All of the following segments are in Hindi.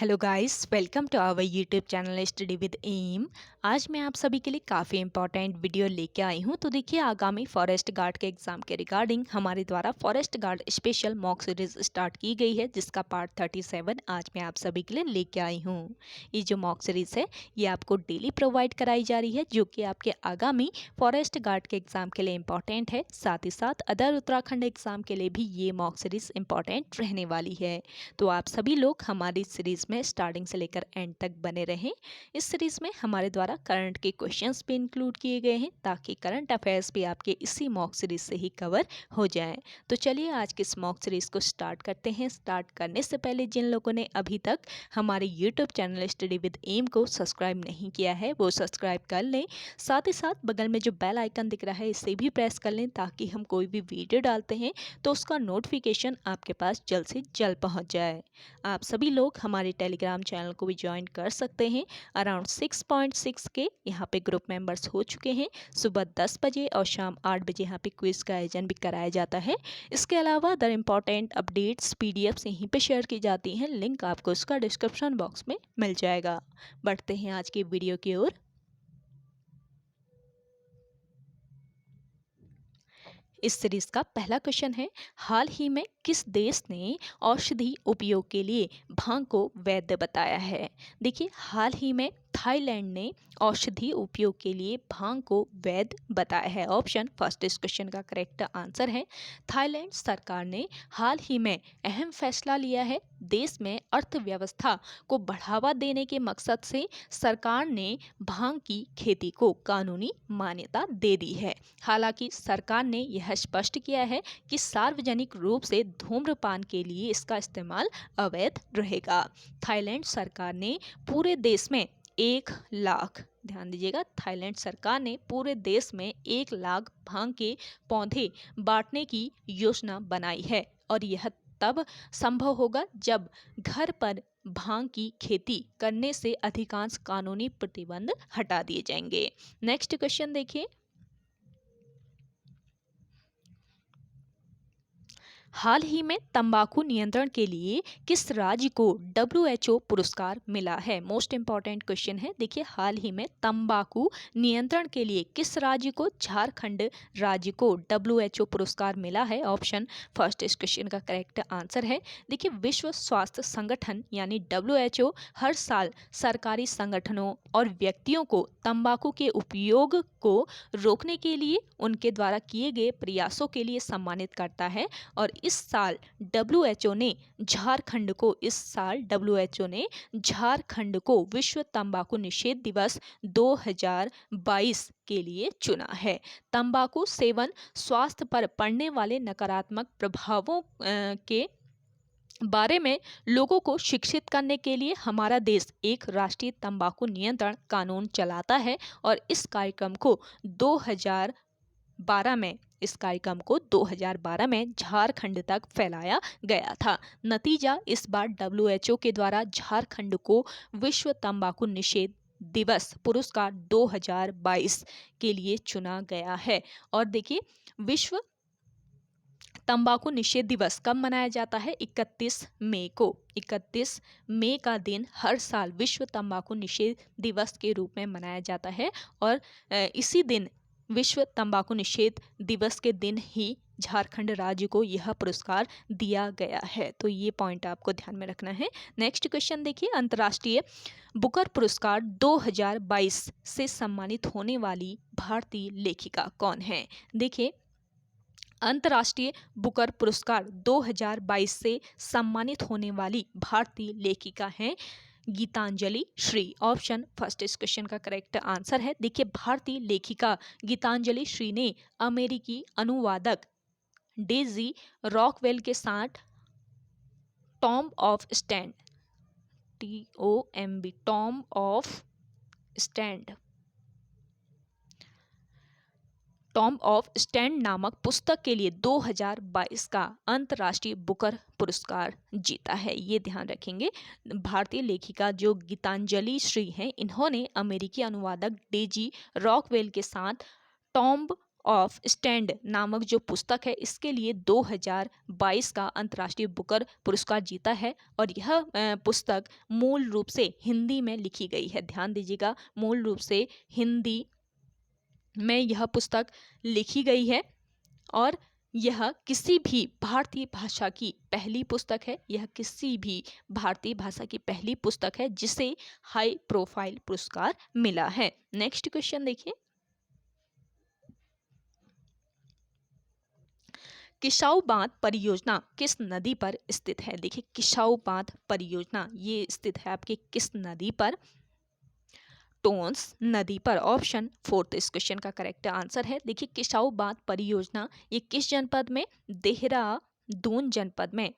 Hello guys, welcome to our YouTube channel study with M. आज मैं आप सभी के लिए काफ़ी इंपॉर्टेंट वीडियो लेके आई हूँ। तो देखिए, आगामी फॉरेस्ट गार्ड के एग्ज़ाम के रिगार्डिंग हमारे द्वारा forest guard special mock series start की गई है, जिसका पार्ट 37 आज मैं आप सभी के लिए लेके आई हूँ। ये जो मॉक सीरीज़ है ये आपको डेली प्रोवाइड कराई जा रही है, जो कि आपके आगामी फॉरेस्ट गार्ड के एग्ज़ाम के लिए इम्पॉर्टेंट है। साथ ही साथ अदर उत्तराखंड एग्ज़ाम के लिए भी ये मॉक सीरीज़ इम्पॉर्टेंट रहने वाली है। तो आप सभी लोग हमारी सीरीज़ में स्टार्टिंग से लेकर एंड तक बने रहें। इस सीरीज़ में हमारे द्वारा करंट के क्वेश्चंस भी इंक्लूड किए गए हैं, ताकि करंट अफेयर्स भी आपके इसी मॉक सीरीज़ से ही कवर हो जाएं। तो चलिए आज की इस मॉक सीरीज़ को स्टार्ट करते हैं। स्टार्ट करने से पहले जिन लोगों ने अभी तक हमारे YouTube channel study with M को सब्सक्राइब नहीं किया है, वो सब्सक्राइब कर लें। साथ ही साथ बगल में जो बेल आइकन दिख रहा है, इसे भी प्रेस कर लें, ताकि हम कोई भी वीडियो डालते हैं तो उसका नोटिफिकेशन आपके पास जल्द से जल्द पहुंच जाए। आप सभी लोग हमारे टेलीग्राम चैनल को भी ज्वाइन कर सकते हैं। अराउंड 6.6 के यहाँ पे ग्रुप मेंबर्स हो चुके हैं। सुबह 10 बजे और शाम 8 बजे यहाँ पे क्विज का आयोजन भी कराया जाता है। इसके अलावा अदर इम्पॉर्टेंट अपडेट्स पीडीएफ्स यहीं पे शेयर की जाती हैं। लिंक आपको उसका डिस्क्रिप्शन बॉक्स में मिल जाएगा। बढ़ते हैं आज की वीडियो की ओर। इस सीरीज का पहला क्वेश्चन है, हाल ही में किस देश ने औषधि उपयोग के लिए भांग को वैध बताया है? देखिए, हाल ही में थाईलैंड ने औषधि उपयोग के लिए भांग को वैध बताया है। ऑप्शन फर्स्ट इस क्वेश्चन का करेक्ट आंसर है। थाईलैंड सरकार ने हाल ही में अहम फैसला लिया है। देश में अर्थव्यवस्था को बढ़ावा देने के मकसद से सरकार ने भांग की खेती को कानूनी मान्यता दे दी है। हालांकि सरकार ने यह स्पष्ट किया है कि सार्वजनिक रूप से धूम्रपान के लिए इसका इस्तेमाल अवैध रहेगा। थाईलैंड सरकार ने पूरे देश में 1 लाख, ध्यान दीजिएगा, थाईलैंड सरकार ने पूरे देश में 1 लाख भांग के पौधे बांटने की योजना बनाई है, और यह तब संभव होगा जब घर पर भांग की खेती करने से अधिकांश कानूनी प्रतिबंध हटा दिए जाएंगे। नेक्स्ट क्वेश्चन देखिए, हाल ही में तंबाकू नियंत्रण के लिए किस राज्य को WHO पुरस्कार मिला है? मोस्ट इंपॉर्टेंट क्वेश्चन है। देखिए, हाल ही में तंबाकू नियंत्रण के लिए किस राज्य को, झारखंड राज्य को WHO पुरस्कार मिला है? ऑप्शन फर्स्ट इस क्वेश्चन का करेक्ट आंसर है। देखिए, विश्व स्वास्थ्य संगठन यानी WHO हर साल सरकारी संगठनों और व्यक्तियों को तंबाकू के उपयोग को रोकने के लिए उनके द्वारा किए गए प्रयासों के लिए सम्मानित करता है। और इस साल WHO ने झारखंड को विश्व तंबाकू निषेध दिवस 2022 के लिए चुना है। तंबाकू सेवन स्वास्थ्य पर पड़ने वाले नकारात्मक प्रभावों के बारे में लोगों को शिक्षित करने के लिए हमारा देश एक राष्ट्रीय तंबाकू नियंत्रण कानून चलाता है, और इस कार्यक्रम को 2012 में झारखंड तक फैलाया गया था। नतीजा, इस बार WHO के द्वारा झारखंड को विश्व तंबाकू निषेध दिवस पुरस्कार 2022 के लिए चुना गया है। और देखिए, विश्व तंबाकू निषेध दिवस कब मनाया जाता है? 31 मई को। 31 मई का दिन हर साल विश्व तंबाकू निषेध दिवस के रूप में मनाया जाता है, और इसी दिन, विश्व तंबाकू निषेध दिवस के दिन ही झारखंड राज्य को यह पुरस्कार दिया गया है। तो ये पॉइंट आपको ध्यान में रखना है। नेक्स्ट क्वेश्चन देखिए, अंतर्राष्ट्रीय बुकर पुरस्कार 2022 से सम्मानित होने वाली भारतीय लेखिका कौन है? देखिए, अंतर्राष्ट्रीय बुकर पुरस्कार 2022 से सम्मानित होने वाली भारतीय लेखिका हैं गीतांजलि श्री। ऑप्शन फर्स्ट इस क्वेश्चन का करेक्ट आंसर है। देखिए, भारतीय लेखिका गीतांजलि श्री ने अमेरिकी अनुवादक डेजी रॉकवेल के साथ tomb of stand, TOMB, tomb of stand, tomb of stand नामक पुस्तक के लिए 2022 का अंतर्राष्ट्रीय बुकर पुरस्कार जीता है। ये ध्यान रखेंगे। भारतीय लेखिका जो गीतांजलि श्री हैं, इन्होंने अमेरिकी अनुवादक डेजी रॉकवेल के साथ टॉम्ब ऑफ स्टैंड नामक जो पुस्तक है इसके लिए 2022 का अंतर्राष्ट्रीय बुकर पुरस्कार जीता है। और यह पुस्तक मूल रूप से हिंदी में लिखी गई है। ध्यान दीजिएगा, मूल रूप से हिंदी में यह पुस्तक लिखी गई है और यह किसी भी भारतीय भाषा की पहली पुस्तक है। यह किसी भी भारतीय भाषा की पहली पुस्तक है जिसे हाई प्रोफाइल पुरस्कार मिला है। नेक्स्ट क्वेश्चन देखिए, किसाऊ बांध परियोजना किस नदी पर स्थित है? देखिए, किसाऊ बांध परियोजना ये स्थित है आपके किस नदी पर? टोंस नदी पर। ऑप्शन 4 इस क्वेश्चन का करेक्ट आंसर है। देखिए, किसाऊ बांध परियोजना ये किस जनपद में? देहरादून जनपद में।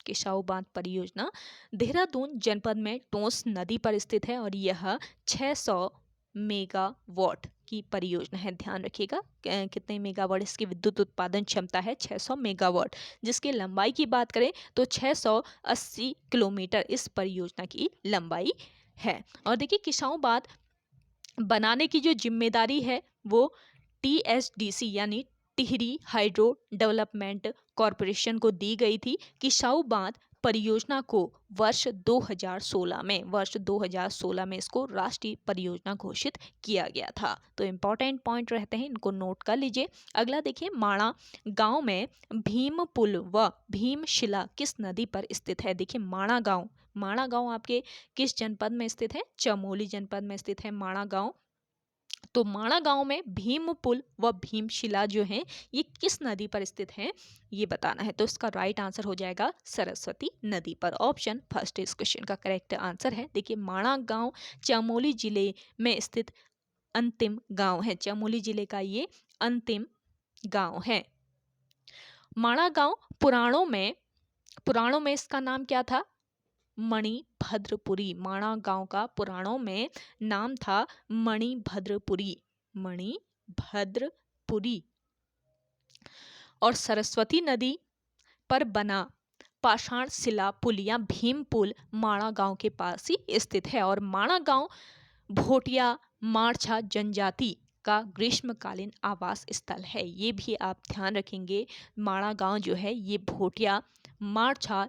किसाऊ बांध परियोजना देहरादून जनपद में टोंस नदी पर स्थित है और यह 600 मेगावाट की परियोजना है। ध्यान रखिएगा कितने मेगावाट इसकी विद्युत उत्पादन क्षमता है? 600 मेगावाट। जिसकी लंबाई की बात करें तो 680 किलोमीटर इस परियोजना की लंबाई है। और देखिए, किसाऊ बांध बनाने की जो जिम्मेदारी है वो THDC यानी टिहरी हाइड्रो डेवलपमेंट कॉरपोरेशन को दी गई थी। किसाऊ बांध परियोजना को वर्ष 2016 में इसको राष्ट्रीय परियोजना घोषित किया गया था। तो इम्पोर्टेंट पॉइंट रहते हैं, इनको नोट कर लीजिए। अगला देखिए, माणा गांव में भीम पुल व भीमशिला किस नदी पर स्थित है? देखिए, माणा गांव आपके किस जनपद में स्थित है? चमोली जनपद में स्थित है माणा गांव। तो माणा गांव में भीम पुल व भीमशिला जो है ये किस नदी पर स्थित है ये बताना है। तो इसका राइट आंसर हो जाएगा सरस्वती नदी पर। ऑप्शन फर्स्ट इस क्वेश्चन का करेक्ट आंसर है। देखिए, माणा गांव चमोली जिले में स्थित अंतिम गांव है। चमोली जिले का ये अंतिम गांव है। माणा गांव पुराणों में इसका नाम क्या था? मणिभद्रपुरी। माणा गांव का पुराणों में नाम था मणिभद्रपुरी। और सरस्वती नदी पर बना पाषाण शिला पुल या भीम पुल माणा गांव के पास ही स्थित है। और माणा गांव भोटिया मारछा जनजाति का ग्रीष्मकालीन आवास स्थल है। ये भी आप ध्यान रखेंगे, माणा गांव जो है ये भोटिया मारछा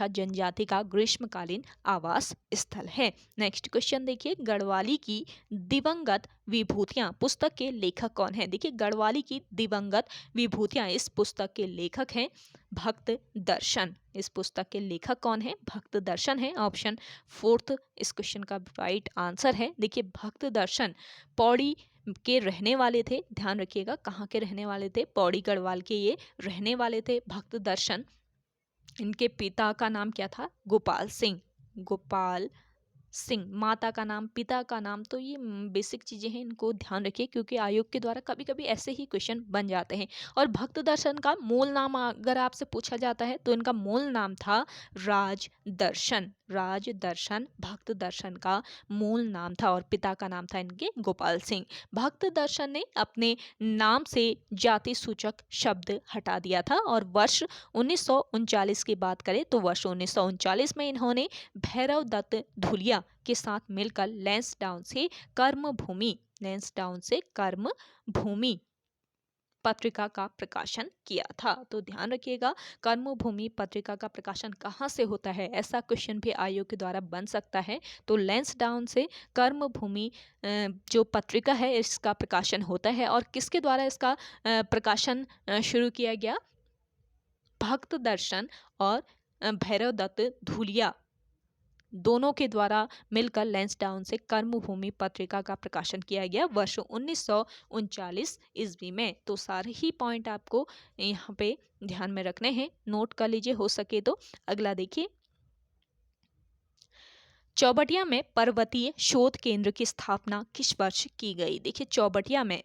जनजाति का ग्रीष्मकालीन आवास स्थल है। नेक्स्ट क्वेश्चन देखिए, गढ़वाली की दिवंगत विभूतियां पुस्तक के लेखक कौन है? देखिए, गढ़वाली की दिवंगत विभूतियां इस पुस्तक के लेखक हैं भक्त दर्शन। इस पुस्तक के लेखक कौन है? भक्त दर्शन है। ऑप्शन 4 इस क्वेश्चन का राइट आंसर है। देखिए, भक्त दर्शन पौड़ी के रहने वाले थे। ध्यान रखिएगा, कहाँ के रहने वाले थे? पौड़ी गढ़वाल के ये रहने वाले थे भक्त दर्शन। इनके पिता का नाम क्या था? गोपाल सिंह। माता का नाम, पिता का नाम। तो ये बेसिक चीजें हैं, इनको ध्यान रखिए क्योंकि आयोग के द्वारा कभी कभी ऐसे ही क्वेश्चन बन जाते हैं। और भक्त दर्शन का मूल नाम अगर आपसे पूछा जाता है तो इनका मूल नाम था राजदर्शन। भक्त दर्शन का मूल नाम था और पिता का नाम था इनके गोपाल सिंह। भक्त दर्शन ने अपने नाम से जाति सूचक शब्द हटा दिया था और वर्ष 1939 की बात करें तो वर्ष 1939 में इन्होंने भैरव दत्त धुलिया के साथ मिलकर लैंसडाउन से कर्मभूमि पत्रिका का प्रकाशन किया था। तो ध्यान रखिएगा, कर्मभूमि पत्रिका का प्रकाशन कहाँ से होता है, ऐसा क्वेश्चन भी आयोग के द्वारा बन सकता है। तो लैंसडाउन से कर्मभूमि जो पत्रिका है इसका प्रकाशन होता है। और किसके द्वारा इसका प्रकाशन शुरू किया गया? भक्त दर्शन और भैरव दत्त धुलिया दोनों के द्वारा मिलकर लैंसडाउन से कर्मभूमि पत्रिका का प्रकाशन किया गया वर्ष 1939 ईस्वी में। तो सारे ही पॉइंट आपको यहाँ पे ध्यान में रखने हैं, नोट कर लीजिए हो सके तो। अगला देखिए, चौबटिया में पर्वतीय शोध केंद्र की स्थापना किस वर्ष की गई? देखिए, चौबटिया में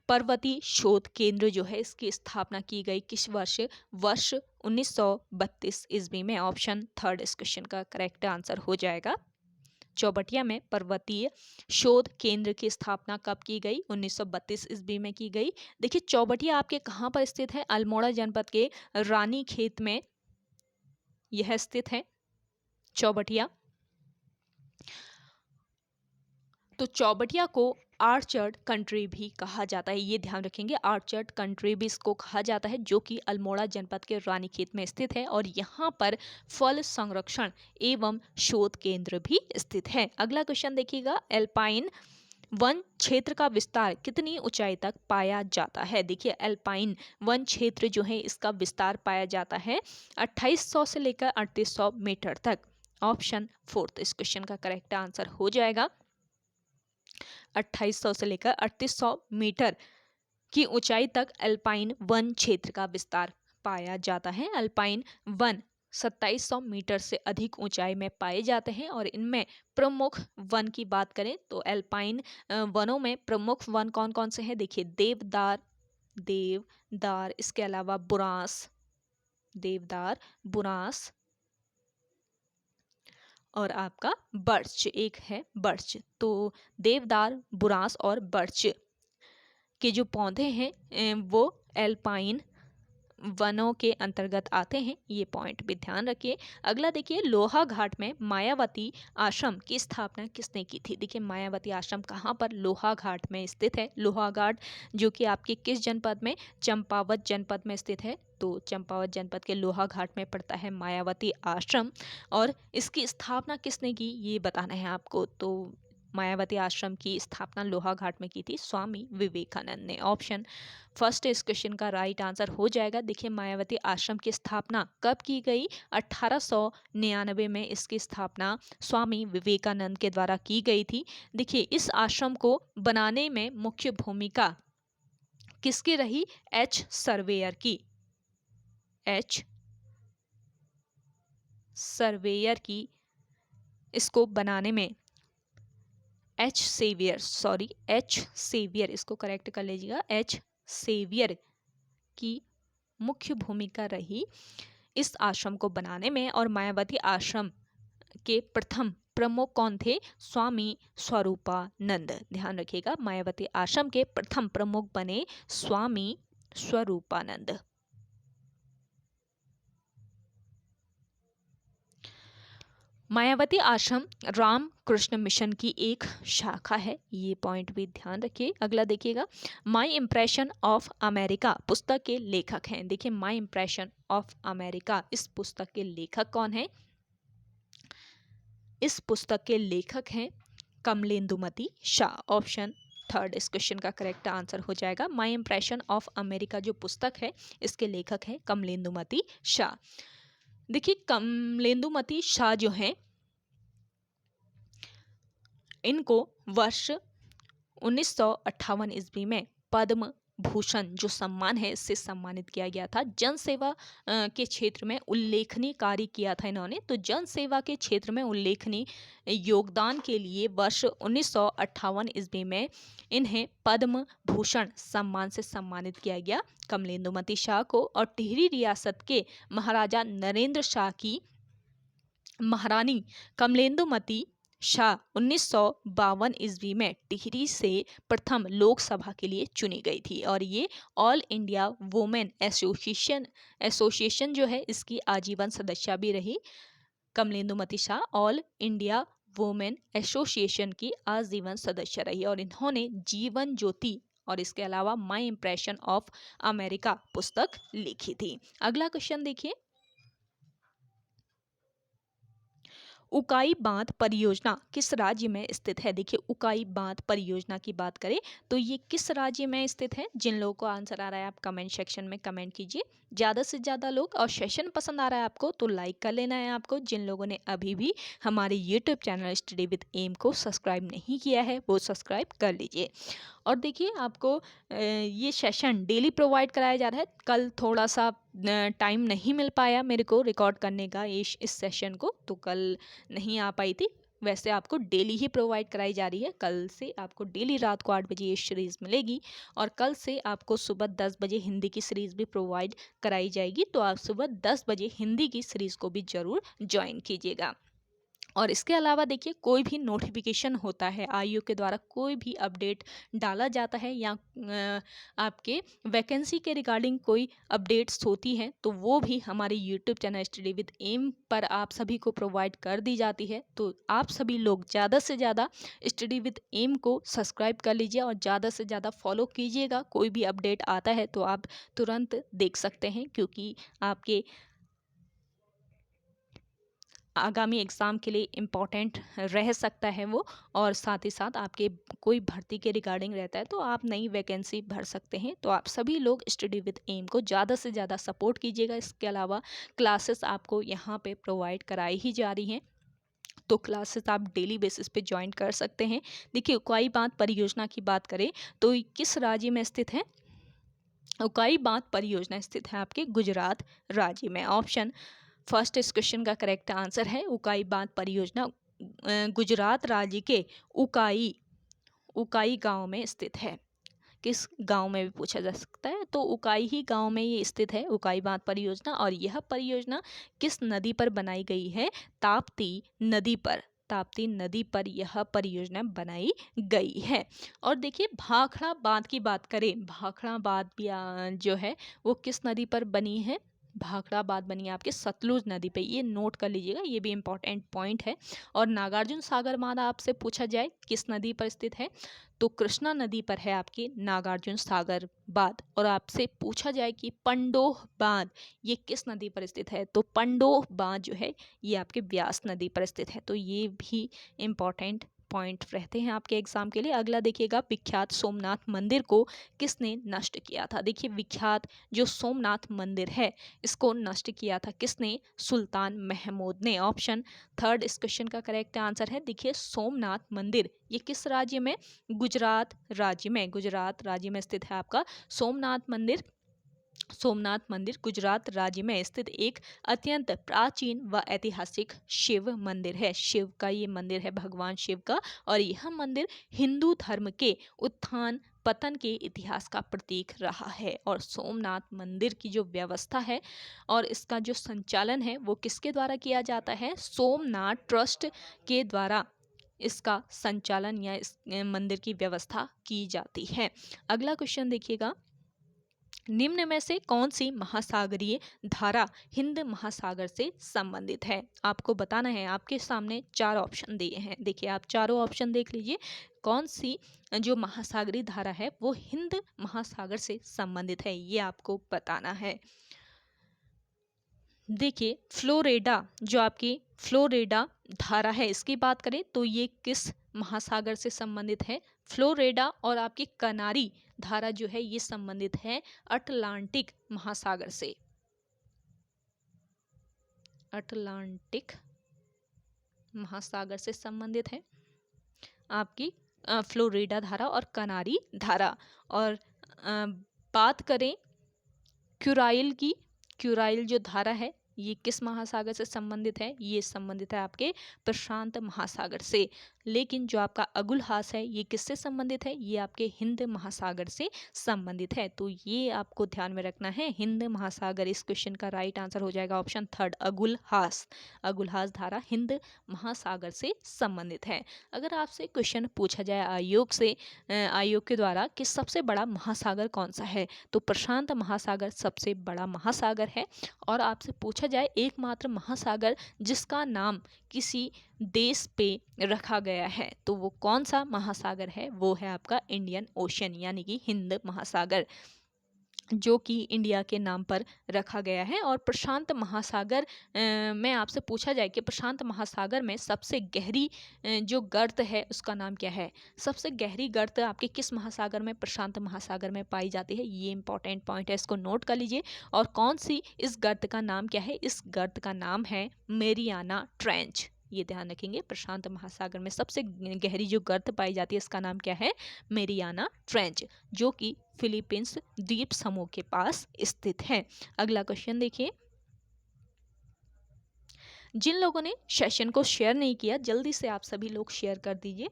पर्वतीय शोध केंद्र जो है इसकी स्थापना की गई किस वर्ष? वर्ष 1932 ईस्वी में। ऑप्शन 3 इस क्वेश्चन का करेक्ट आंसर हो जाएगा। चौबटिया में पर्वतीय शोध केंद्र की स्थापना कब की गई? 1932 ईस्वी में की गई। देखिए, चौबटिया आपके कहाँ पर स्थित है? अल्मोड़ा जनपद के रानीखेत में यह स्थित है चौबटिया। तो चौबटिया को आर्चर्ड कंट्री भी कहा जाता है, ये ध्यान रखेंगे, आर्चर्ड कंट्री भी इसको कहा जाता है, जो कि अल्मोड़ा जनपद के रानीखेत में स्थित है और यहाँ पर फल संरक्षण एवं शोध केंद्र भी स्थित है। अगला क्वेश्चन देखिएगा, एल्पाइन वन क्षेत्र का विस्तार कितनी ऊंचाई तक पाया जाता है? देखिए एल्पाइन वन क्षेत्र जो है इसका विस्तार पाया जाता है 2800 से लेकर 3800 मीटर तक। ऑप्शन 4 इस क्वेश्चन का करेक्ट आंसर हो जाएगा। 2800 से लेकर 3800 मीटर की ऊंचाई तक अल्पाइन वन क्षेत्र का विस्तार पाया जाता है। अल्पाइन वन 2700 मीटर से अधिक ऊंचाई में पाए जाते हैं और इनमें प्रमुख वन की बात करें तो अल्पाइन वनों में प्रमुख वन कौन कौन से हैं? देखिए देवदार, इसके अलावा बुरांस और आपका बर्च, एक है बर्च। तो देवदार, बुरांस और बर्च के जो पौधे हैं वो एल्पाइन वनों के अंतर्गत आते हैं, ये पॉइंट भी ध्यान रखिए। अगला देखिए, लोहा घाट में मायावती आश्रम की स्थापना किसने की थी? देखिए मायावती आश्रम कहाँ पर? लोहा घाट में स्थित है। लोहा घाट जो कि आपके किस जनपद में? चंपावत जनपद में स्थित है। तो चंपावत जनपद के लोहा घाट में पड़ता है मायावती आश्रम और इसकी स्थापना किसने की ये बताना है आपको। तो मायावती आश्रम की स्थापना लोहा घाट में की थी स्वामी विवेकानंद ने। ऑप्शन फर्स्ट इस क्वेश्चन का राइट आंसर हो जाएगा। देखिए मायावती आश्रम की स्थापना कब की गई? 1899 में इसकी स्थापना स्वामी विवेकानंद के द्वारा की गई थी। देखिए इस आश्रम को बनाने में मुख्य भूमिका किसकी रही? एच सर्वेयर की इसको बनाने में एच सेवियर इसको करेक्ट कर लीजिएगा। एच सेवियर की मुख्य भूमिका रही इस आश्रम को बनाने में। और मायावती आश्रम के प्रथम प्रमुख कौन थे? स्वामी स्वरूपानंद। ध्यान रखिएगा, मायावती आश्रम के प्रथम प्रमुख बने स्वामी स्वरूपानंद। मायावती आश्रम रामकृष्ण मिशन की एक शाखा है, ये पॉइंट भी ध्यान रखिए। अगला देखिएगा, माई इम्प्रेशन ऑफ अमेरिका पुस्तक के लेखक हैं। देखिए माई इम्प्रेशन ऑफ अमेरिका इस पुस्तक के लेखक कौन है? इस पुस्तक के लेखक हैं कमलेंदुमती शाह। ऑप्शन थर्ड इस क्वेश्चन का करेक्ट आंसर हो जाएगा। माई इम्प्रेशन ऑफ अमेरिका जो पुस्तक है इसके लेखक हैं कमलेंदुमती शाह। देखिए कमलेंदुमती शाह जो हैं इनको वर्ष 1958 ईस्वी में पद्म भूषण जो सम्मान है इससे सम्मानित किया गया था। जन सेवा के क्षेत्र में उल्लेखनीय कार्य किया था इन्होंने। तो जन सेवा के क्षेत्र में उल्लेखनीय योगदान के लिए वर्ष 1958 ईस्वी में इन्हें पद्म भूषण सम्मान से सम्मानित किया गया कमलेंदुमती शाह को। और टिहरी रियासत के महाराजा नरेंद्र शाह की महारानी कमलेंदुमती शाह 1952 ईस्वी में टिहरी से प्रथम लोकसभा के लिए चुनी गई थी और ये ऑल इंडिया वुमेन एसोसिएशन जो है इसकी आजीवन सदस्य भी रही। Kamlendumati Shah all India women association की आजीवन सदस्य रही और इन्होंने जीवन ज्योति और इसके अलावा माई इम्प्रेशन ऑफ अमेरिका पुस्तक लिखी थी। अगला क्वेश्चन देखिए, उकाई बांध परियोजना किस राज्य में स्थित है? देखिए उकाई बांध परियोजना की बात करें तो ये किस राज्य में स्थित है? जिन लोगों को आंसर आ रहा है आप कमेंट सेक्शन में कमेंट कीजिए, ज़्यादा से ज़्यादा लोग। और सेशन पसंद आ रहा है आपको तो लाइक कर लेना है आपको। जिन लोगों ने अभी भी हमारे YouTube channel study with M को सब्सक्राइब नहीं किया है वो सब्सक्राइब कर लीजिए। और देखिए आपको ये सेशन डेली प्रोवाइड कराया जा रहा है। कल थोड़ा सा टाइम नहीं मिल पाया मेरे को रिकॉर्ड करने का इस सेशन को, तो कल नहीं आ पाई थी। वैसे आपको डेली ही प्रोवाइड कराई जा रही है। कल से आपको डेली रात को 8 बजे ये सीरीज़ मिलेगी और कल से आपको सुबह 10 बजे हिंदी की सीरीज़ भी प्रोवाइड कराई जाएगी। तो आप सुबह 10 बजे हिंदी की सीरीज़ को भी ज़रूर ज्वाइन कीजिएगा। और इसके अलावा देखिए कोई भी नोटिफिकेशन होता है आईओ के द्वारा, कोई भी अपडेट डाला जाता है या आपके वैकेंसी के रिगार्डिंग कोई अपडेट्स होती हैं तो वो भी हमारे YouTube channel study with M पर आप सभी को प्रोवाइड कर दी जाती है। तो आप सभी लोग ज़्यादा से ज़्यादा स्टडी विद एम को सब्सक्राइब कर लीजिए और ज़्यादा से ज़्यादा फॉलो कीजिएगा। कोई भी अपडेट आता है तो आप तुरंत देख सकते हैं, क्योंकि आपके आगामी एग्ज़ाम के लिए इम्पॉर्टेंट रह सकता है वो। और साथ ही साथ आपके कोई भर्ती के रिगार्डिंग रहता है तो आप नई वैकेंसी भर सकते हैं। तो आप सभी लोग स्टडी विद एम को ज़्यादा से ज़्यादा सपोर्ट कीजिएगा। इसके अलावा क्लासेस आपको यहाँ पे प्रोवाइड कराई ही जा रही हैं, तो क्लासेस आप डेली बेसिस पे ज्वाइन कर सकते हैं। देखिए उकाई बांध परियोजना की बात करें तो ये किस राज्य में स्थित है? उकाई बांध परियोजना स्थित है आपके गुजरात राज्य में। ऑप्शन फर्स्ट इस क्वेश्चन का करेक्ट आंसर है उकाई बांध परियोजना गुजरात राज्य के उकाई उकाई गांव में स्थित है। किस गांव में भी पूछा जा सकता है, तो उकाई ही गांव में ये स्थित है उकाई बांध परियोजना। और यह परियोजना किस नदी पर बनाई गई है? ताप्ती नदी पर। ताप्ती नदी पर यह परियोजना बनाई गई है। और देखिए भाखड़ा बांध की बात करें, भाखड़ा बांध भी जो है वो किस नदी पर बनी है? भाखड़ा बांध बनी है आपके सतलुज नदी पे, ये नोट कर लीजिएगा, ये भी इंपॉर्टेंट पॉइंट है। और नागार्जुन सागर बांध आपसे पूछा जाए किस नदी पर स्थित है, तो कृष्णा नदी पर है आपकी नागार्जुन सागर बांध। और आपसे पूछा जाए कि पंडोह बांध ये किस नदी पर स्थित है, तो पंडोह बांध जो है ये आपके ब्यास नदी पर स्थित है। तो ये भी इम्पॉर्टेंट पॉइंट रहते हैं आपके एग्जाम के लिए। अगला देखिएगा, विख्यात सोमनाथ मंदिर को किसने नष्ट किया था? देखिए विख्यात जो सोमनाथ मंदिर है इसको नष्ट किया था किसने? सुल्तान महमूद ने। ऑप्शन थर्ड इस क्वेश्चन का करेक्ट आंसर है। देखिए सोमनाथ मंदिर ये किस राज्य में? गुजरात राज्य में। गुजरात राज्य में स्थित है आपका सोमनाथ मंदिर। सोमनाथ मंदिर गुजरात राज्य में स्थित एक अत्यंत प्राचीन व ऐतिहासिक शिव मंदिर है। शिव का ये मंदिर है, भगवान शिव का। और यह मंदिर हिंदू धर्म के उत्थान पतन के इतिहास का प्रतीक रहा है। और सोमनाथ मंदिर की जो व्यवस्था है और इसका जो संचालन है वो किसके द्वारा किया जाता है? सोमनाथ ट्रस्ट के द्वारा इसका संचालन या इस मंदिर की व्यवस्था की जाती है। अगला क्वेश्चन देखिएगा, निम्न में से कौन सी महासागरीय धारा हिंद महासागर से संबंधित है? आपको बताना है। आपके सामने चार ऑप्शन दिए हैं, देखिए आप चारों ऑप्शन देख लीजिए। कौन सी जो महासागरीय धारा है वो हिंद महासागर से संबंधित है, ये आपको बताना है। देखिए फ्लोरिडा जो आपकी फ्लोरिडा धारा है इसकी बात करें तो ये किस महासागर से संबंधित है? फ्लोरिडा। और आपकी कनारी धारा जो है ये संबंधित है अटलांटिक महासागर से। अटलांटिक महासागर से संबंधित है आपकी फ्लोरिडा धारा और कनारी धारा। और बात करें क्यूराइल की, क्यूराइल जो धारा है ये किस महासागर से संबंधित है? ये संबंधित है आपके प्रशांत महासागर से। लेकिन जो आपका अगुलहास है ये किससे संबंधित है? ये आपके हिंद महासागर से संबंधित है। तो ये आपको ध्यान में रखना है, हिंद महासागर। इस क्वेश्चन का राइट आंसर हो जाएगा ऑप्शन थर्ड अगुलहास। अगुलहास धारा हिंद महासागर से संबंधित है। अगर आपसे क्वेश्चन पूछा जाए आयोग से, आयोग के द्वारा कि सबसे बड़ा महासागर कौन सा है, तो प्रशांत महासागर सबसे बड़ा महासागर है। और आपसे पूछा जाए एकमात्र महासागर जिसका नाम किसी देश पे रखा गया है तो वो कौन सा महासागर है? वो है आपका इंडियन ओशन यानी कि हिंद महासागर, जो कि इंडिया के नाम पर रखा गया है। और प्रशांत महासागर में आपसे पूछा जाए कि प्रशांत महासागर में सबसे गहरी जो गर्त है उसका नाम क्या है? सबसे गहरी गर्त आपके किस महासागर में? प्रशांत महासागर में पाई जाती है। ये इंपॉर्टेंट पॉइंट है, इसको नोट कर लीजिए। और कौन सी इस गर्त का नाम क्या है? इस गर्त का नाम है मेरियाना ट्रेंच। ये ध्यान रखेंगे, प्रशांत महासागर में सबसे गहरी जो गर्त पाई जाती है इसका नाम क्या है? मेरियाना ट्रेंच, जो कि फिलीपींस द्वीप समूह के पास स्थित है। अगला क्वेश्चन देखिए, जिन लोगों ने सेशन को शेयर नहीं किया जल्दी से आप सभी लोग शेयर कर दीजिए।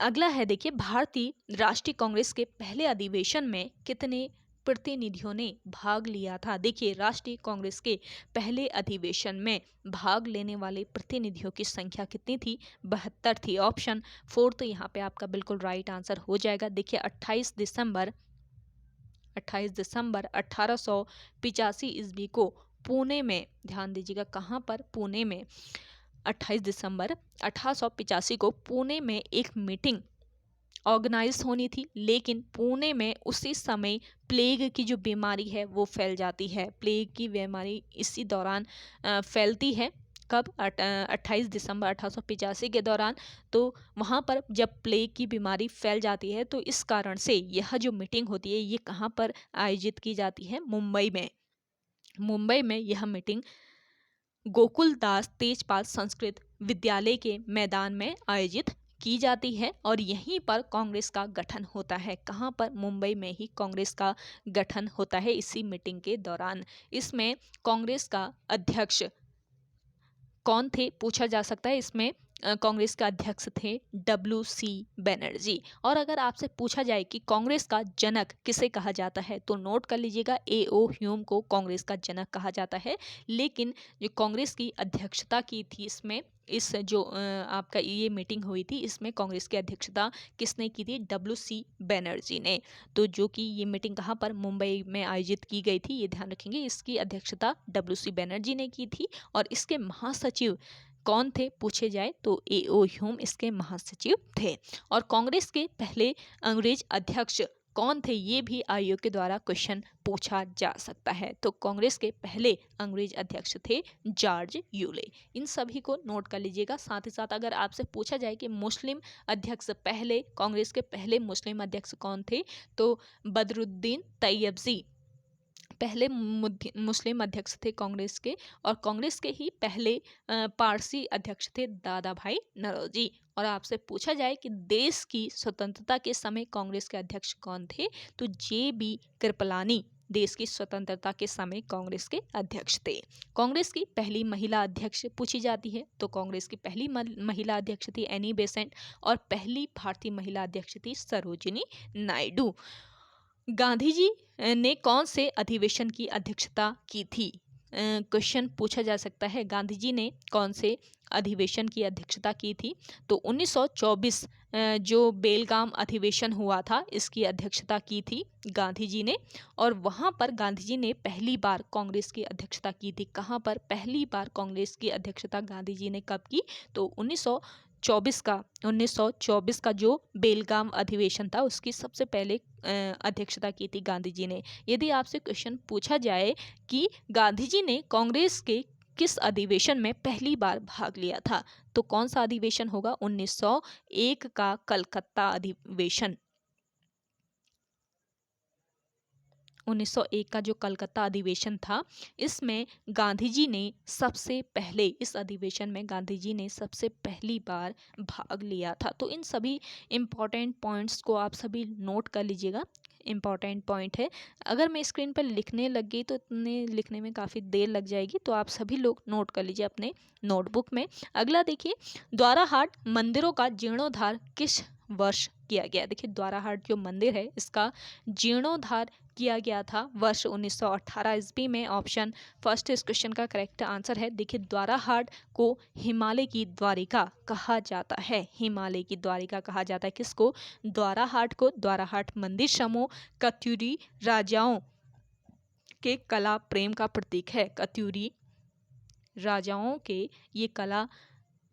अगला है देखिए, भारतीय राष्ट्रीय कांग्रेस के पहले अधिवेशन में कितने प्रतिनिधियों ने भाग लिया था? देखिए, राष्ट्रीय कांग्रेस के पहले अधिवेशन में भाग लेने वाले प्रतिनिधियों की संख्या कितनी थी? 72 थी। ऑप्शन 4 तो यहाँ पे आपका बिल्कुल राइट आंसर हो जाएगा। देखिए 28 दिसंबर 1885 ईस्वी को पुणे में, ध्यान दीजिएगा कहाँ पर, पुणे में 28 दिसंबर 1885 को पुणे में एक मीटिंग ऑर्गेनाइज होनी थी, लेकिन पुणे में उसी समय प्लेग की जो बीमारी है वो फैल जाती है। प्लेग की बीमारी इसी दौरान फैलती है। कब? 28 दिसंबर 1885 के दौरान। तो वहाँ पर जब प्लेग की बीमारी फैल जाती है तो इस कारण से यह जो मीटिंग होती है ये कहाँ पर आयोजित की जाती है? मुंबई में। मुंबई में यह मीटिंग गोकुल दास तेजपाल संस्कृत विद्यालय के मैदान में आयोजित की जाती है और यहीं पर कांग्रेस का गठन होता है। कहाँ पर? मुंबई में ही कांग्रेस का गठन होता है इसी मीटिंग के दौरान। इसमें कांग्रेस का अध्यक्ष कौन थे पूछा जा सकता है। इसमें कांग्रेस के अध्यक्ष थे WC बनर्जी। और अगर आपसे पूछा जाए कि कांग्रेस का जनक किसे कहा जाता है तो नोट कर लीजिएगा, A.O. ह्यूम को कांग्रेस का जनक कहा जाता है। लेकिन जो कांग्रेस की अध्यक्षता की थी इसमें, इस जो आपका ये मीटिंग हुई थी इसमें कांग्रेस की अध्यक्षता किसने की थी? WC बनर्जी ने। तो जो कि ये मीटिंग कहाँ पर? मुंबई में आयोजित की गई थी, ये ध्यान रखेंगे। इसकी अध्यक्षता WC बनर्जी ने की थी। और इसके महासचिव कौन थे पूछे जाए तो A.O. ह्यूम इसके महासचिव थे। और कांग्रेस के पहले अंग्रेज अध्यक्ष कौन थे, ये भी आयोग के द्वारा क्वेश्चन पूछा जा सकता है। तो कांग्रेस के पहले अंग्रेज अध्यक्ष थे जॉर्ज यूले। इन सभी को नोट कर लीजिएगा। साथ ही साथ अगर आपसे पूछा जाए कि मुस्लिम अध्यक्ष, पहले कांग्रेस के पहले मुस्लिम अध्यक्ष कौन थे तो बदरुद्दीन तैयबजी पहले मुस्लिम अध्यक्ष थे कांग्रेस के। और कांग्रेस के ही पहले पारसी अध्यक्ष थे दादा भाई नौरोजी। और आपसे पूछा जाए कि देश की स्वतंत्रता के समय कांग्रेस के अध्यक्ष कौन थे तो JB कृपलानी देश की स्वतंत्रता के समय कांग्रेस के अध्यक्ष थे। कांग्रेस की पहली महिला अध्यक्ष पूछी जाती है तो कांग्रेस की पहली महिला अध्यक्ष थी एनी बेसेंट। और पहली भारतीय महिला अध्यक्ष थी सरोजिनी नायडू। गांधी जी ने कौन से अधिवेशन की अध्यक्षता की थी? क्वेश्चन पूछा जा सकता है, गांधी जी ने कौन से अधिवेशन की अध्यक्षता की थी तो 1924 जो बेलगाम अधिवेशन हुआ था इसकी अध्यक्षता की थी गांधी जी ने। और वहाँ पर गांधी जी ने पहली बार कांग्रेस की अध्यक्षता की थी। कहाँ पर पहली बार कांग्रेस की अध्यक्षता गांधी जी ने कब की तो 1924 का जो बेलगाम अधिवेशन था उसकी सबसे पहले अध्यक्षता की थी गांधी जी ने। यदि आपसे क्वेश्चन पूछा जाए कि गांधी जी ने कांग्रेस के किस अधिवेशन में पहली बार भाग लिया था तो कौन सा अधिवेशन होगा? 1901 का कलकत्ता अधिवेशन। 1901 का जो कलकत्ता अधिवेशन था इसमें गांधी जी ने सबसे पहले, इस अधिवेशन में गांधी जी ने सबसे पहली बार भाग लिया था। तो इन सभी इम्पॉर्टेंट पॉइंट्स को आप सभी नोट कर लीजिएगा। इम्पॉर्टेंट पॉइंट है, अगर मैं स्क्रीन पर लिखने लग गई तो इतने लिखने में काफ़ी देर लग जाएगी, तो आप सभी लोग नोट कर लीजिए अपने नोटबुक में। अगला देखिए, द्वाराहाट मंदिरों का जीर्णोद्धार किस वर्ष किया गया? देखिए द्वाराहाट जो मंदिर है इसका जीर्णोद्धार किया गया था वर्ष 1918 ईस्वी में। ऑप्शन फर्स्ट इस क्वेश्चन का करेक्ट आंसर है। देखिए द्वाराहाट को हिमालय की द्वारिका कहा जाता है। हिमालय की द्वारिका कहा जाता है किसको? द्वाराहाट को। द्वाराहाट मंदिर समूह कत्यूरी राजाओं के कला प्रेम का प्रतीक है। कत्यूरी राजाओं के ये कला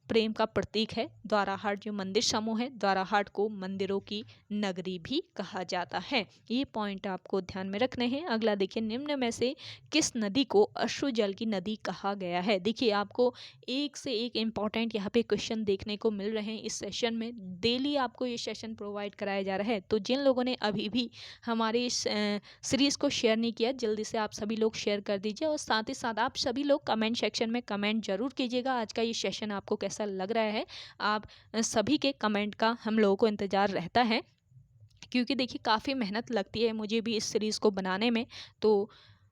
प्रेम का प्रतीक है। द्वाराहाट जो मंदिर समूह है, द्वाराहाट को मंदिरों की नगरी भी कहा जाता है। ये पॉइंट आपको ध्यान में रखने हैं। अगला देखिए, निम्न में से किस नदी को अश्रु जल की नदी कहा गया है? देखिए आपको एक से एक इम्पॉर्टेंट यहाँ पे क्वेश्चन देखने को मिल रहे हैं इस सेशन में। डेली आपको ये सेशन प्रोवाइड कराया जा रहा है। तो जिन लोगों ने अभी भी हमारे इस सीरीज़ को शेयर नहीं किया, जल्दी से आप सभी लोग शेयर कर दीजिए। और साथ ही साथ आप सभी लोग कमेंट सेक्शन में कमेंट जरूर कीजिएगा आज का ये सेशन आपको कैसा लग रहा है। आप सभी के कमेंट का हम लोगों को इंतज़ार रहता है, क्योंकि देखिए काफ़ी मेहनत लगती है मुझे भी इस सीरीज़ को बनाने में। तो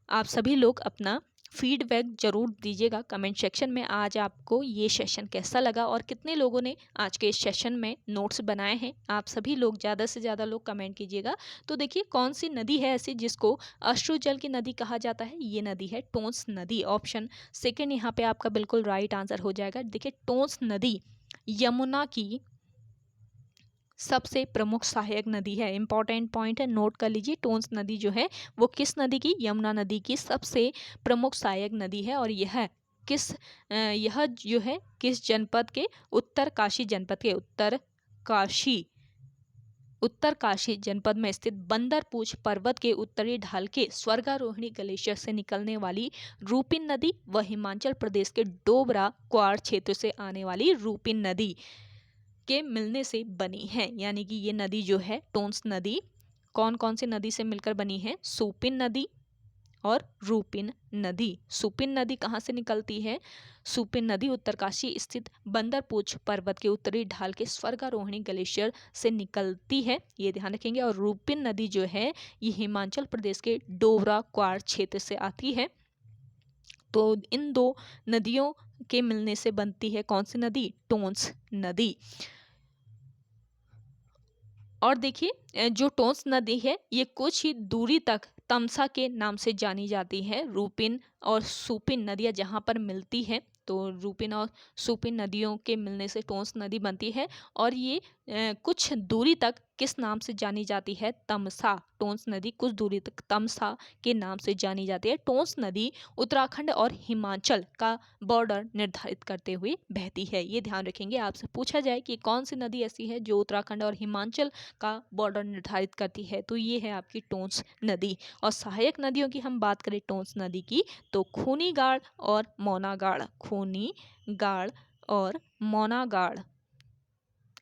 आप सभी लोग अपना फीडबैक ज़रूर दीजिएगा कमेंट सेक्शन में। आज आपको ये सेशन कैसा लगा और कितने लोगों ने आज के इस सेशन में नोट्स बनाए हैं, आप सभी लोग ज़्यादा से ज़्यादा लोग कमेंट कीजिएगा। तो देखिए कौन सी नदी है ऐसी जिसको अश्रु जल की नदी कहा जाता है, ये नदी है टोंस नदी। ऑप्शन सेकेंड यहाँ पे आपका बिल्कुल राइट आंसर हो जाएगा। देखिए टोंस नदी यमुना की सबसे प्रमुख सहायक नदी है। इंपॉर्टेंट पॉइंट है, नोट कर लीजिए। टोंस नदी जो है वो किस नदी की, यमुना नदी की सबसे प्रमुख सहायक नदी है। और यह जो है किस जनपद के, उत्तरकाशी जनपद के, उत्तरकाशी जनपद में स्थित बंदरपूछ पर्वत के उत्तरी ढाल के स्वर्गारोहिणी ग्लेशियर से निकलने वाली रूपिन नदी व हिमाचल प्रदेश के डोबरा क्वार क्षेत्र से आने वाली रूपिन नदी के मिलने से बनी है। यानी कि ये नदी जो है टोंस नदी कौन कौन सी नदी से मिलकर बनी है, सुपिन नदी और रूपिन नदी। सुपिन नदी कहाँ से निकलती है, सुपिन नदी उत्तरकाशी स्थित बंदरपूछ पर्वत के उत्तरी ढाल के स्वर्गारोहिणी ग्लेशियर से निकलती है, ये ध्यान रखेंगे। और रूपिन नदी जो है ये हिमाचल प्रदेश के डोबरा क्वार क्षेत्र से आती है। तो इन दो नदियों के मिलने से बनती है कौन सी नदी, टोंस नदी। और देखिए जो टोंस नदी है ये कुछ ही दूरी तक तमसा के नाम से जानी जाती है। रूपिन और सुपिन नदियाँ जहाँ पर मिलती है, तो रूपिन और सुपिन नदियों के मिलने से टोंस नदी बनती है। और ये कुछ दूरी तक किस नाम से जानी जाती है, तमसा। टोंस नदी कुछ दूरी तक तमसा के नाम से जानी जाती है। टोंस नदी उत्तराखंड और हिमाचल का बॉर्डर निर्धारित करते हुए बहती है, ये ध्यान रखेंगे। आपसे पूछा जाए कि कौन सी नदी ऐसी है जो उत्तराखंड और हिमाचल का बॉर्डर निर्धारित करती है, तो ये है आपकी टोंस नदी। और सहायक नदियों की हम बात करें टोंस नदी की, तो खूनी गाड़ और मौना गाड़ और मौना गाड़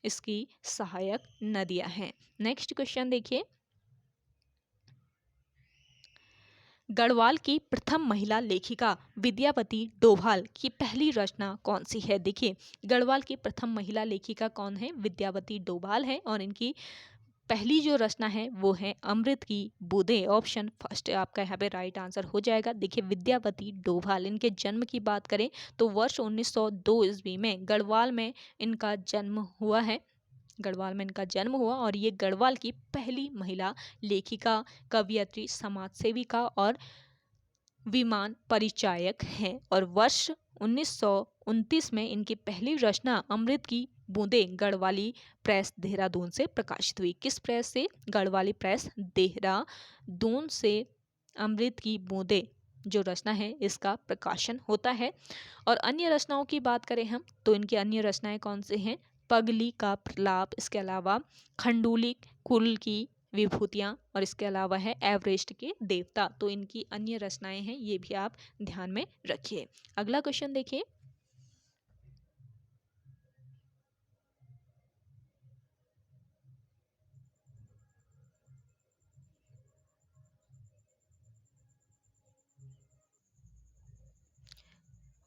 इसकी सहायक नदियां हैं। नेक्स्ट क्वेश्चन देखिए, गढ़वाल की प्रथम महिला लेखिका विद्यावती डोभाल की पहली रचना कौन सी है। देखिए गढ़वाल की प्रथम महिला लेखिका कौन है, विद्यावती डोभाल है। और इनकी पहली जो रचना है वो है अमृत की बूंदें। ऑप्शन फर्स्ट आपका यहाँ पे राइट आंसर हो जाएगा। देखिए विद्यावती डोभाल, इनके जन्म की बात करें तो वर्ष 1902 ईस्वी में गढ़वाल में इनका जन्म हुआ है। गढ़वाल में इनका जन्म हुआ और ये गढ़वाल की पहली महिला लेखिका, कवियत्री, समाज सेविका और विमान परिचायक हैं। और वर्ष 1929 में इनकी पहली रचना अमृत की बूंदें गढ़वाली प्रेस देहरादून से प्रकाशित हुई। किस प्रेस से, गढ़वाली प्रेस देहरादून से अमृत की बूंदें जो रचना है इसका प्रकाशन होता है। और अन्य रचनाओं की बात करें हम तो इनकी अन्य रचनाएं कौन से हैं, पगली का प्रलाप, इसके अलावा खंडूली कुल की विभूतियाँ, और इसके अलावा है एवरेस्ट के देवता। तो इनकी अन्य रचनाएं हैं, ये भी आप ध्यान में रखिए। अगला क्वेश्चन देखिए,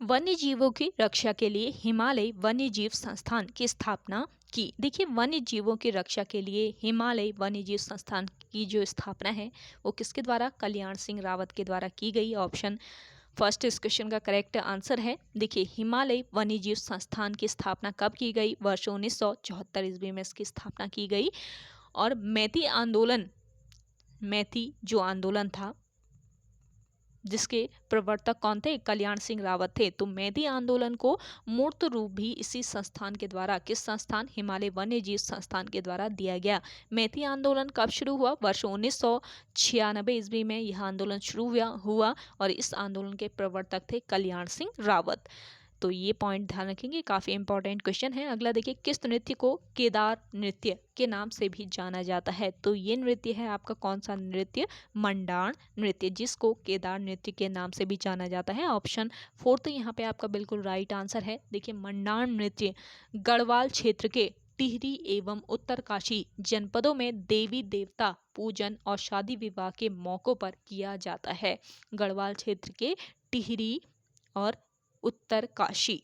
वन्य जीवों की रक्षा के लिए हिमालय वन्य जीव संस्थान की स्थापना की। देखिए वन्य जीवों की रक्षा के लिए हिमालय वन्य जीव संस्थान की जो स्थापना है वो किसके द्वारा, कल्याण सिंह रावत के द्वारा की गई। ऑप्शन फर्स्ट इस क्वेश्चन का करेक्ट आंसर है। देखिए हिमालय वन्य जीव संस्थान की स्थापना कब की गई, वर्ष 1974 ईस्वी में इसकी स्थापना की गई। और मैती जो आंदोलन था जिसके प्रवर्तक कौन थे, कल्याण सिंह रावत थे। तो मैती आंदोलन को मूर्त रूप भी इसी संस्थान के द्वारा, किस संस्थान, हिमालय वन्य जीव संस्थान के द्वारा दिया गया। मैती आंदोलन कब शुरू हुआ, वर्ष 1996 ईस्वी में यह आंदोलन शुरू हुआ और इस आंदोलन के प्रवर्तक थे कल्याण सिंह रावत। तो ये पॉइंट ध्यान रखेंगे, काफ़ी इंपॉर्टेंट क्वेश्चन है। अगला देखिए, किस नृत्य को केदार नृत्य के नाम से भी जाना जाता है। तो ये नृत्य है आपका कौन सा नृत्य, मंडाण नृत्य, जिसको केदार नृत्य के नाम से भी जाना जाता है। ऑप्शन फोर्थ यहाँ पे आपका बिल्कुल राइट आंसर है। देखिए मंडाण नृत्य गढ़वाल क्षेत्र के टिहरी एवं उत्तरकाशी जनपदों में देवी देवता पूजन और शादी विवाह के मौकों पर किया जाता है। गढ़वाल क्षेत्र के टिहरी और उत्तरकाशी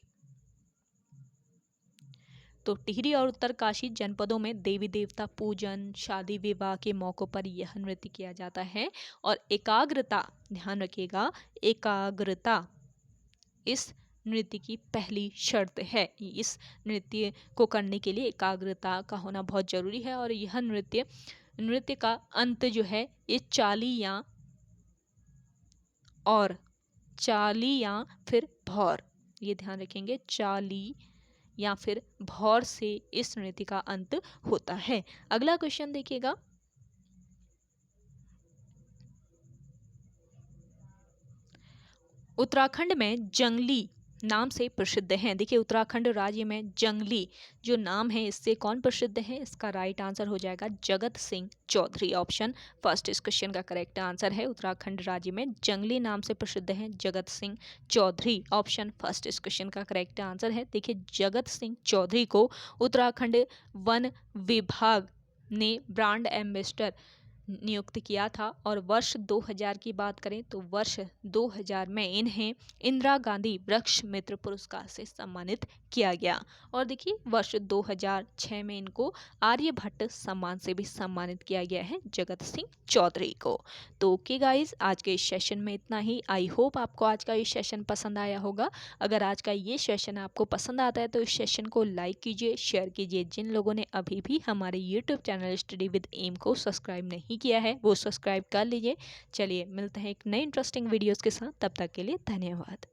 तो टिहरी और उत्तरकाशी जनपदों में देवी देवता पूजन, शादी विवाह के मौक़ों पर यह नृत्य किया जाता है। और एकाग्रता, ध्यान रखिएगा, एकाग्रता इस नृत्य की पहली शर्त है। इस नृत्य को करने के लिए एकाग्रता का होना बहुत ज़रूरी है। और यह नृत्य का अंत जो है ये चाली या फिर भौर, ये ध्यान रखेंगे, चाली या फिर भौर से इस नृत्य का अंत होता है। अगला क्वेश्चन देखिएगा, उत्तराखंड में जंगली नाम से प्रसिद्ध हैं। देखिए उत्तराखंड राज्य में जंगली जो नाम है इससे कौन प्रसिद्ध है? इसका राइट आंसर हो जाएगा जगत सिंह चौधरी। ऑप्शन फर्स्ट इस क्वेश्चन का करेक्ट आंसर है। उत्तराखंड राज्य में जंगली नाम से प्रसिद्ध हैं जगत सिंह चौधरी। ऑप्शन फर्स्ट इस क्वेश्चन का करेक्ट आंसर है। देखिए जगत सिंह चौधरी को उत्तराखंड वन विभाग ने ब्रांड एम्बेसडर नियुक्त किया था। और वर्ष 2000 की बात करें तो वर्ष 2000 में इन्हें इंदिरा गांधी वृक्ष मित्र पुरस्कार से सम्मानित किया गया। और देखिए वर्ष 2006 में इनको आर्यभट्ट सम्मान से भी सम्मानित किया गया है जगत सिंह चौधरी को। तो ओके गाइज, आज के इस सेशन में इतना ही। आई होप आपको आज का ये सेशन पसंद आया होगा। अगर आज का ये सेशन आपको पसंद आता है तो इस सेशन को लाइक कीजिए, शेयर कीजिए। जिन लोगों ने अभी भी हमारे YouTube channel study with M को सब्सक्राइब नहीं किया है वो सब्सक्राइब कर लीजिए। चलिए मिलते हैं एक नए इंटरेस्टिंग वीडियोस के साथ, तब तक के लिए धन्यवाद।